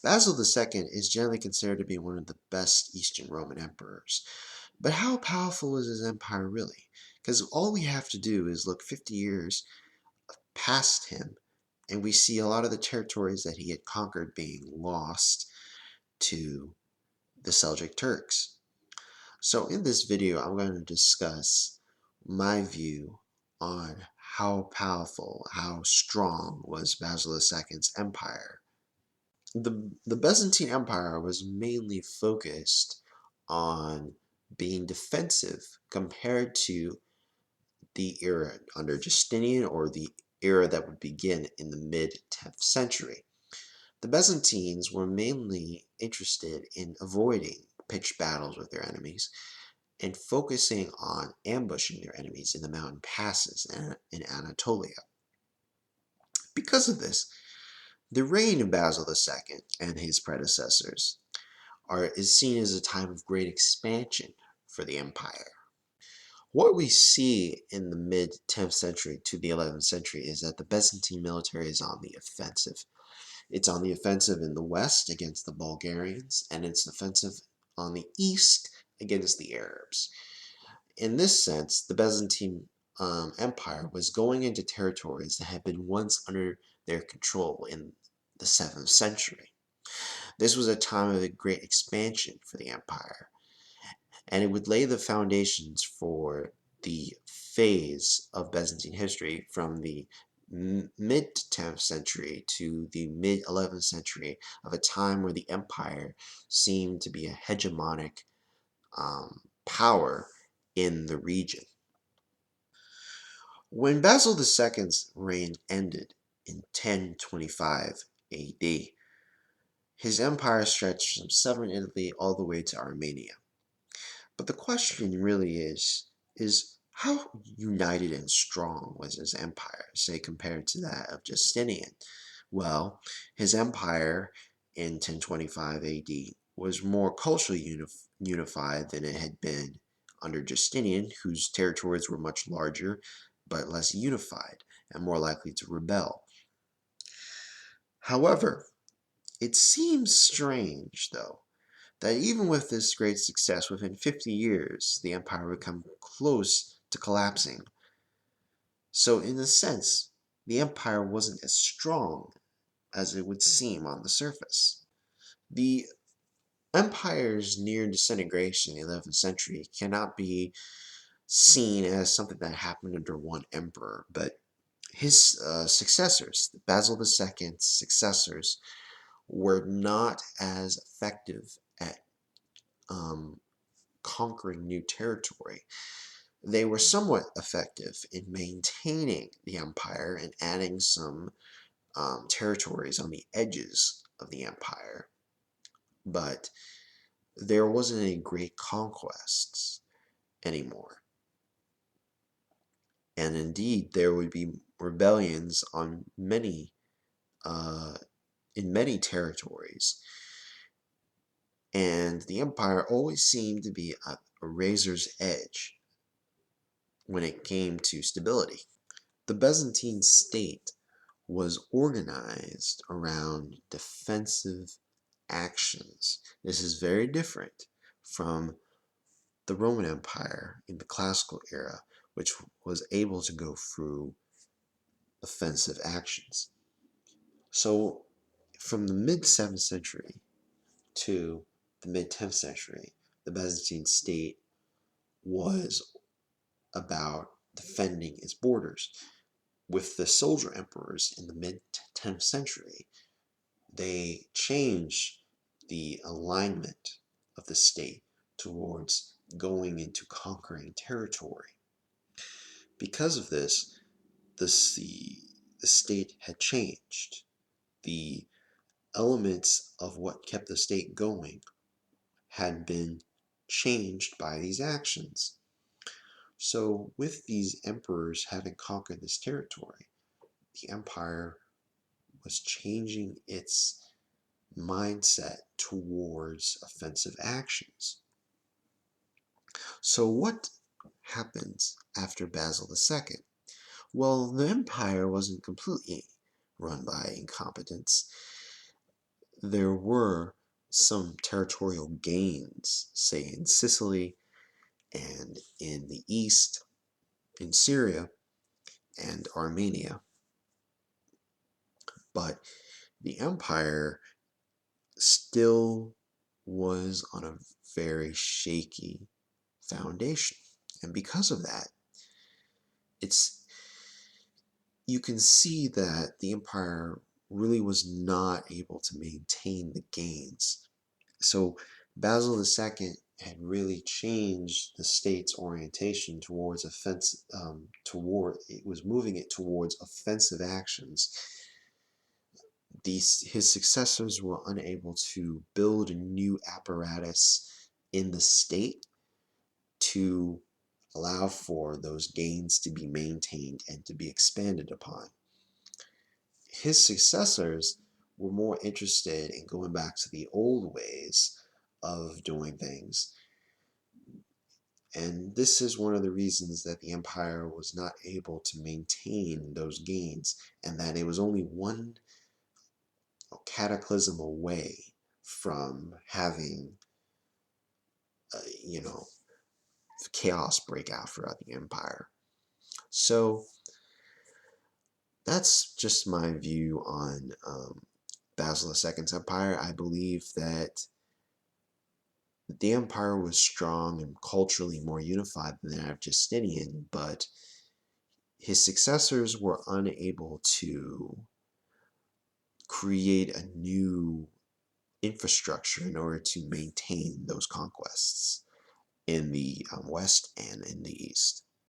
Basil II is generally considered to be one of the best Eastern Roman emperors. But how powerful was his empire really? Because all we have to do is look 50 years past him, and we see a lot of the territories that he had conquered being lost to the Seljuk Turks. So in this video, I'm going to discuss my view on how powerful, how strong was Basil II's empire. The Byzantine Empire was mainly focused on being defensive compared to the era under Justinian, or the era that would begin in the mid-10th century. The Byzantines were mainly interested in avoiding pitched battles with their enemies and focusing on ambushing their enemies in the mountain passes in Anatolia. Because of this, the reign of Basil II and his predecessors is seen as a time of great expansion for the empire. What we see in the mid-10th century to the 11th century is that the Byzantine military is on the offensive. It's on the offensive in the west against the Bulgarians, and it's offensive on the east against the Arabs. In this sense, the Byzantine Empire was going into territories that had been once under their control in the 7th century. This was a time of great expansion for the empire, and it would lay the foundations for the phase of Byzantine history from the mid-10th century to the mid-11th century, of a time where the empire seemed to be a hegemonic power in the region. When Basil II's reign ended in 1025 AD, his empire stretched from southern Italy all the way to Armenia. But the question really is how united and strong was his empire, say, compared to that of Justinian? Well, his empire in 1025 AD was more culturally unified than it had been under Justinian, whose territories were much larger but less unified and more likely to rebel. However, it seems strange, though, that even with this great success, within 50 years, the empire would come close to collapsing. So in a sense, the empire wasn't as strong as it would seem on the surface. The empire's near disintegration in the 11th century cannot be seen as something that happened under one emperor, but his successors, Basil II's successors, were not as effective at conquering new territory. They were somewhat effective in maintaining the empire and adding some territories on the edges of the empire, but there wasn't any great conquests anymore. And indeed, there would be rebellions on in many territories, and the empire always seemed to be at a razor's edge when it came to stability. The Byzantine state was organized around defensive actions. This is very different from the Roman Empire in the classical era, which was able to go through offensive actions. So from the mid-7th century to the mid-10th century, the Byzantine state was about defending its borders. With the soldier emperors in the mid-10th century, they changed the alignment of the state towards going into conquering territory. Because of this, the state had changed. The elements of what kept the state going had been changed by these actions. So with these emperors having conquered this territory, the empire was changing its mindset towards offensive actions. So what happens after Basil II? Well, the empire wasn't completely run by incompetence. there were some territorial gains, say in Sicily and in the east, in Syria and Armenia, but the empire still was on a very shaky foundation. And because of that, it's you can see that the empire really was not able to maintain the gains. So Basil II had really changed the state's orientation towards it was moving it towards offensive actions. His successors were unable to build a new apparatus in the state to allow for those gains to be maintained and to be expanded upon. His successors were more interested in going back to the old ways of doing things. And this is one of the reasons that the empire was not able to maintain those gains, and that it was only one cataclysm away from having, you know, chaos break out throughout the empire. So that's just my view on Basil II's empire. I believe that the empire was strong and culturally more unified than that of Justinian, but his successors were unable to create a new infrastructure in order to maintain those conquests in the west and in the east.